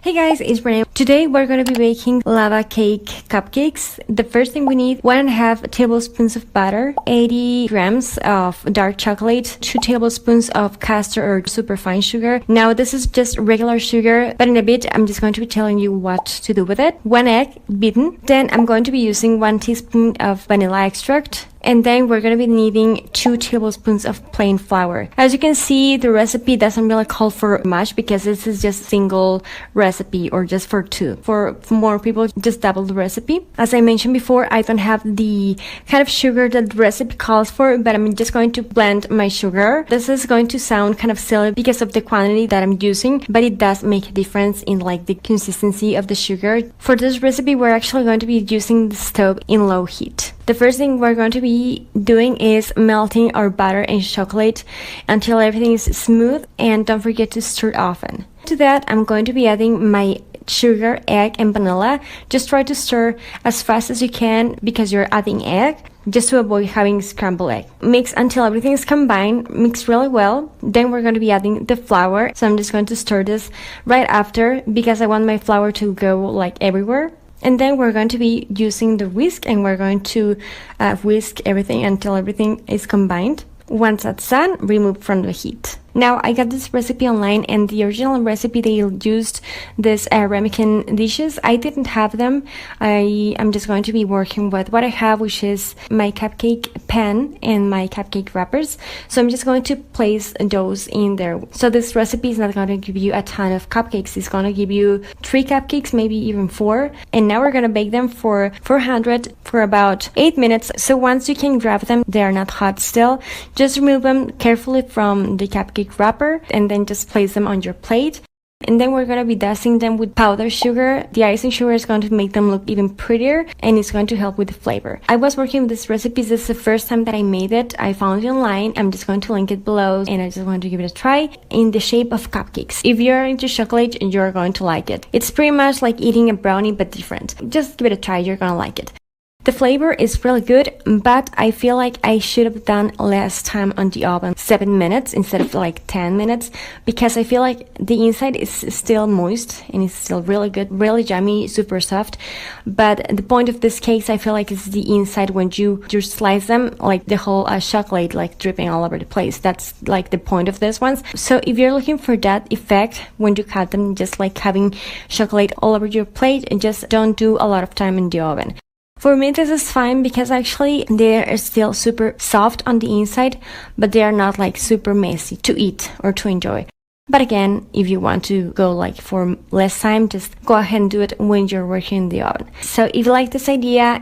Hey guys, it's Renee. Today we're going to be baking lava cake cupcakes. The first thing we need 1.5 tablespoons of butter, 80 grams of dark chocolate, 2 tablespoons of castor or superfine sugar. Now this is just regular sugar, but in a bit I'm just going to be telling you what to do with it. 1 egg beaten. Then I'm going to be using 1 teaspoon of vanilla extract. And then we're going to be needing 2 tablespoons of plain flour. As you can see, the recipe doesn't really call for much because this is just a single recipe or just for 2. For more people, just double the recipe. As I mentioned before, I don't have the kind of sugar that the recipe calls for, but I'm just going to blend my sugar. This is going to sound kind of silly because of the quantity that I'm using, but it does make a difference in like the consistency of the sugar. For this recipe, we're actually going to be using the stove in low heat. The first thing we're going to be doing is melting our butter and chocolate until everything is smooth, and don't forget to stir often. To that, I'm going to be adding my sugar, egg, and vanilla. Just try to stir as fast as you can because you're adding egg, just to avoid having scrambled egg. Mix until everything is combined, mix really well. Then we're going to be adding the flour. So I'm just going to stir this right after because I want my flour to go like everywhere. And then we're going to be using the whisk, and we're going to whisk everything until everything is combined. Once that's done, remove from the heat. Now, I got this recipe online, and the original recipe, they used this ramekin dishes. I didn't have them. I'm just going to be working with what I have, which is my cupcake pan and my cupcake wrappers. So I'm just going to place those in there. So this recipe is not going to give you a ton of cupcakes. It's going to give you 3 cupcakes, maybe even 4. And now we're going to bake them for 400 for about 8 minutes. So once you can grab them, they're not hot still. Just remove them carefully from the cupcake wrapper and then just place them on your plate. And then we're going to be dusting them with powdered sugar. The icing sugar is going to make them look even prettier, and it's going to help with the flavor. I was working with this recipe. This is the first time that I made it. I found it online. I'm just going to link it below, and I just want to give it a try in the shape of cupcakes. If you're into chocolate, you're going to like it. It's pretty much like eating a brownie but different. Just give it a try. You're going to like it. The flavor is really good, but I feel like I should have done less time on the oven, 7 minutes instead of like 10 minutes, because I feel like the inside is still moist and it's still really good, really yummy, super soft. But the point of this cake, I feel like, is the inside when you slice them, like the whole chocolate like dripping all over the place. That's like the point of this ones. So if you're looking for that effect when you cut them, just like having chocolate all over your plate, and just don't do a lot of time in the oven. For me, this is fine because actually they are still super soft on the inside, but they are not like super messy to eat or to enjoy. But again, if you want to go like for less time, just go ahead and do it when you're working in the oven. So if you like this idea